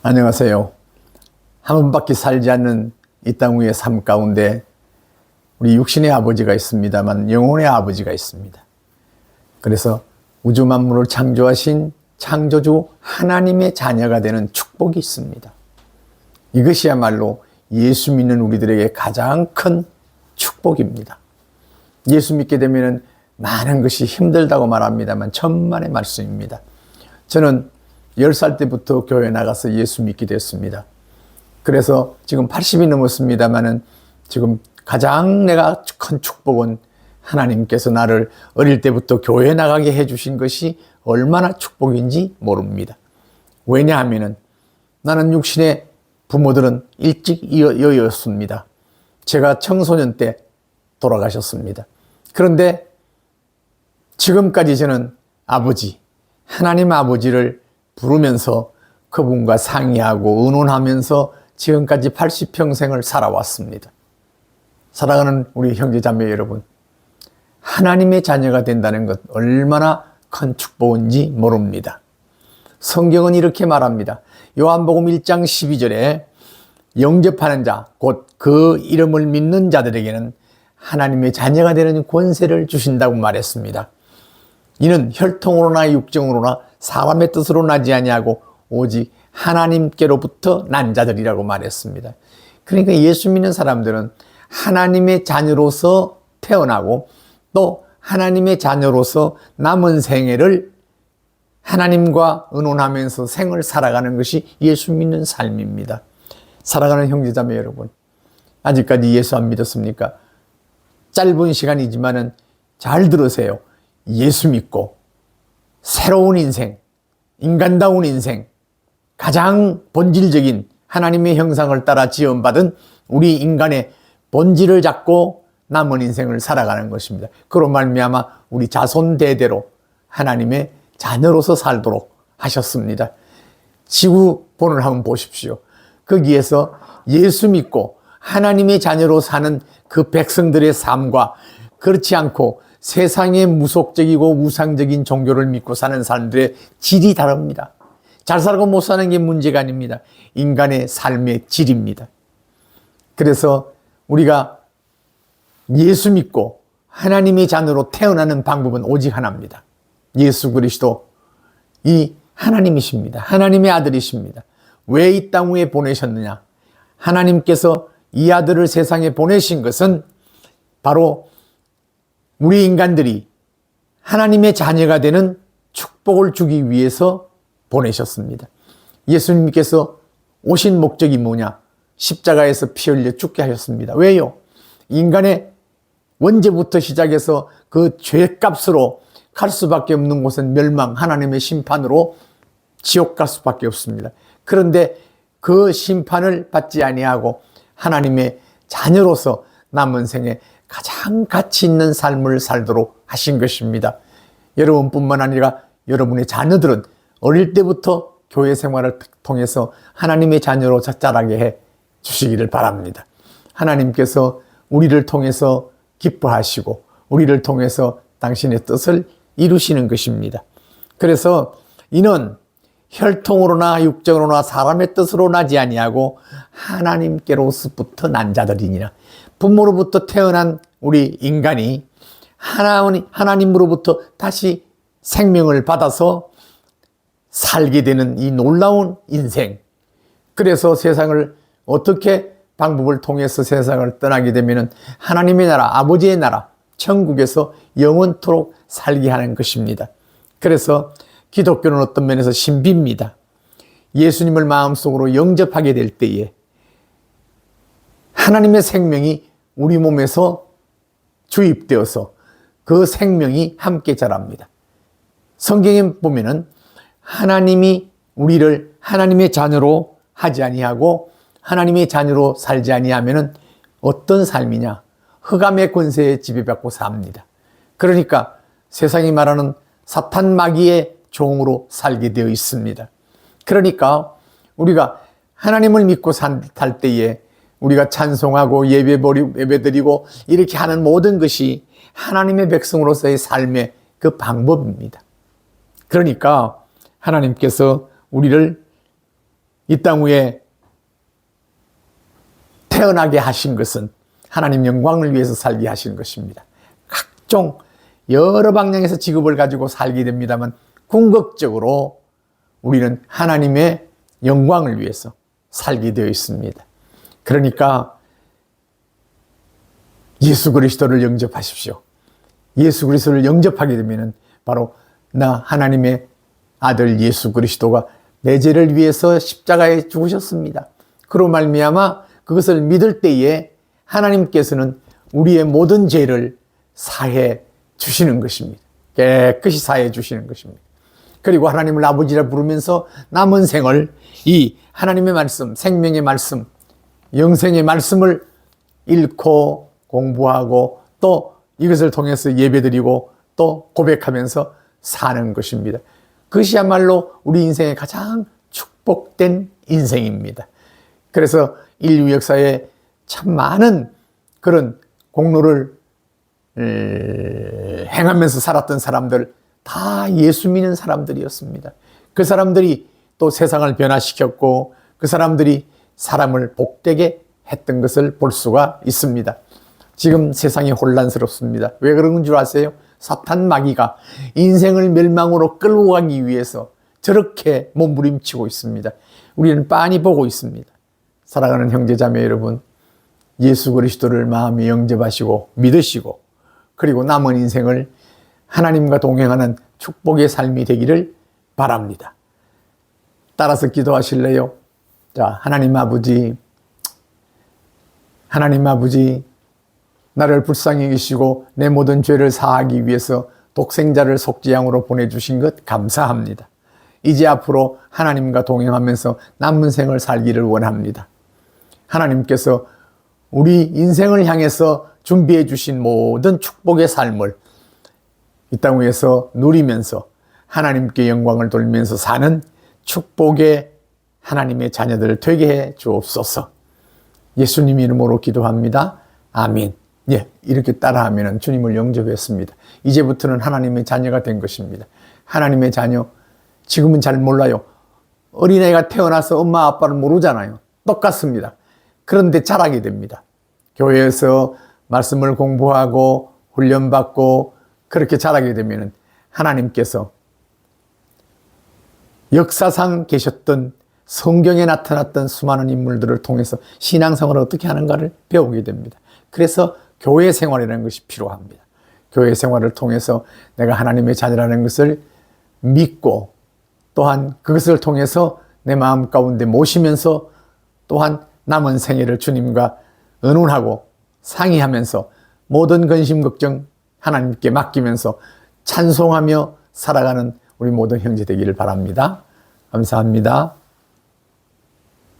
안녕하세요. 한 번밖에 살지 않는 이 땅 위의 삶 가운데 우리 육신의 아버지가 있습니다만 영혼의 아버지가 있습니다. 그래서 우주 만물을 창조하신 창조주 하나님의 자녀가 되는 축복이 있습니다. 이것이야말로 예수 믿는 우리들에게 가장 큰 축복입니다. 예수 믿게 되면 많은 것이 힘들다고 말합니다만 천만의 말씀입니다. 저는 10살 때부터 교회 나가서 예수 믿게 됐습니다. 그래서 지금 80이 넘었습니다만은 지금 가장 내가 큰 축복은 하나님께서 나를 어릴 때부터 교회 나가게 해주신 것이 얼마나 축복인지 모릅니다. 왜냐하면은 나는 육신의 부모들은 일찍 여였습니다. 제가 청소년 때 돌아가셨습니다. 그런데 지금까지 저는 아버지, 하나님 아버지를 부르면서 그분과 상의하고 의논하면서 지금까지 80평생을 살아왔습니다. 사랑하는 우리 형제자매 여러분, 하나님의 자녀가 된다는 것 얼마나 큰 축복인지 모릅니다. 성경은 이렇게 말합니다. 요한복음 1장 12절에 영접하는 자, 곧 그 이름을 믿는 자들에게는 하나님의 자녀가 되는 권세를 주신다고 말했습니다. 이는 혈통으로나 육정으로나 사람의 뜻으로 나지 아니하고 오직 하나님께로부터 난 자들이라고 말했습니다. 그러니까 예수 믿는 사람들은 하나님의 자녀로서 태어나고 또 하나님의 자녀로서 남은 생애를 하나님과 의논하면서 생을 살아가는 것이 예수 믿는 삶입니다. 사랑하는 형제자매 여러분, 아직까지 예수 안 믿었습니까? 짧은 시간이지만은 잘 들으세요. 예수 믿고 새로운 인생, 인간다운 인생, 가장 본질적인 하나님의 형상을 따라 지음받은 우리 인간의 본질을 잡고 남은 인생을 살아가는 것입니다. 그로 말미암아 우리 자손 대대로 하나님의 자녀로서 살도록 하셨습니다. 지구본을 한번 보십시오. 거기에서 예수 믿고 하나님의 자녀로 사는 그 백성들의 삶과 그렇지 않고 세상의 무속적이고 우상적인 종교를 믿고 사는 사람들의 질이 다릅니다. 잘 살고 못 사는 게 문제가 아닙니다. 인간의 삶의 질입니다. 그래서 우리가 예수 믿고 하나님의 자녀로 태어나는 방법은 오직 하나입니다. 예수 그리스도 이 하나님이십니다. 하나님의 아들이십니다. 왜 이 땅 위에 보내셨느냐? 하나님께서 이 아들을 세상에 보내신 것은 바로 우리 인간들이 하나님의 자녀가 되는 축복을 주기 위해서 보내셨습니다. 예수님께서 오신 목적이 뭐냐? 십자가에서 피 흘려 죽게 하셨습니다. 왜요? 인간의 원죄부터 시작해서 그 죄값으로 갈 수밖에 없는 곳은 멸망, 하나님의 심판으로 지옥 갈 수밖에 없습니다. 그런데 그 심판을 받지 아니하고 하나님의 자녀로서 남은 생에 가장 가치 있는 삶을 살도록 하신 것입니다. 여러분뿐만 아니라 여러분의 자녀들은 어릴 때부터 교회 생활을 통해서 하나님의 자녀로 자라게 해 주시기를 바랍니다. 하나님께서 우리를 통해서 기뻐하시고 우리를 통해서 당신의 뜻을 이루시는 것입니다. 그래서 이는 혈통으로나 육정으로나 사람의 뜻으로 나지 아니하고 하나님께로부터 난 자들이니라. 부모로부터 태어난 우리 인간이 하나님으로부터 다시 생명을 받아서 살게 되는 이 놀라운 인생. 그래서 세상을 어떻게 방법을 통해서 세상을 떠나게 되면 하나님의 나라, 아버지의 나라, 천국에서 영원토록 살게 하는 것입니다. 그래서 기독교는 어떤 면에서 신비입니다. 예수님을 마음속으로 영접하게 될 때에 하나님의 생명이 우리 몸에서 주입되어서 그 생명이 함께 자랍니다. 성경에 보면은 하나님이 우리를 하나님의 자녀로 하지 아니하고 하나님의 자녀로 살지 아니하면은 어떤 삶이냐? 흑암의 권세에 지배받고 삽니다. 그러니까 세상이 말하는 사탄 마귀의 종으로 살게 되어 있습니다. 그러니까 우리가 하나님을 믿고 살 때에 우리가 찬송하고 예배드리고 이렇게 하는 모든 것이 하나님의 백성으로서의 삶의 그 방법입니다. 그러니까 하나님께서 우리를 이 땅 위에 태어나게 하신 것은 하나님 영광을 위해서 살게 하신 것입니다. 각종 여러 방향에서 직업을 가지고 살게 됩니다만 궁극적으로 우리는 하나님의 영광을 위해서 살게 되어 있습니다. 그러니까 예수 그리스도를 영접하십시오. 예수 그리스도를 영접하게 되면 바로 나 하나님의 아들 예수 그리스도가 내 죄를 위해서 십자가에 죽으셨습니다. 그로 말미암아 그것을 믿을 때에 하나님께서는 우리의 모든 죄를 사해 주시는 것입니다. 깨끗이 사해 주시는 것입니다. 그리고 하나님을 아버지라 부르면서 남은 생을 이 하나님의 말씀, 생명의 말씀, 영생의 말씀을 읽고 공부하고 또 이것을 통해서 예배드리고 또 고백하면서 사는 것입니다. 그것이야말로 우리 인생의 가장 축복된 인생입니다. 그래서 인류 역사에 참 많은 그런 공로를 행하면서 살았던 사람들 다 예수 믿는 사람들이었습니다. 그 사람들이 또 세상을 변화시켰고 그 사람들이 사람을 복되게 했던 것을 볼 수가 있습니다. 지금 세상이 혼란스럽습니다. 왜 그런 줄 아세요? 사탄 마귀가 인생을 멸망으로 끌고 가기 위해서 저렇게 몸부림치고 있습니다. 우리는 빤히 보고 있습니다. 사랑하는 형제자매 여러분, 예수 그리스도를 마음에 영접하시고 믿으시고 그리고 남은 인생을 하나님과 동행하는 축복의 삶이 되기를 바랍니다. 따라서 기도하실래요? 자, 하나님 아버지, 나를 불쌍히 여기시고 내 모든 죄를 사하기 위해서 독생자를 속죄양으로 보내주신 것 감사합니다. 이제 앞으로 하나님과 동행하면서 남은 생을 살기를 원합니다. 하나님께서 우리 인생을 향해서 준비해 주신 모든 축복의 삶을 이 땅 위에서 누리면서 하나님께 영광을 돌리면서 사는 축복의 하나님의 자녀들 되게 해 주옵소서. 예수님 이름으로 기도합니다. 아멘. 예, 이렇게 따라하면 주님을 영접했습니다. 이제부터는 하나님의 자녀가 된 것입니다. 하나님의 자녀, 지금은 잘 몰라요. 어린아이가 태어나서 엄마 아빠를 모르잖아요. 똑같습니다. 그런데 자라게 됩니다. 교회에서 말씀을 공부하고 훈련받고 그렇게 자라게 되면 하나님께서 역사상 계셨던 성경에 나타났던 수많은 인물들을 통해서 신앙생활을 어떻게 하는가를 배우게 됩니다. 그래서 교회 생활이라는 것이 필요합니다. 교회 생활을 통해서 내가 하나님의 자녀라는 것을 믿고 또한 그것을 통해서 내 마음 가운데 모시면서 또한 남은 생애를 주님과 의논하고 상의하면서 모든 근심 걱정 하나님께 맡기면서 찬송하며 살아가는 우리 모든 형제 되기를 바랍니다. 감사합니다.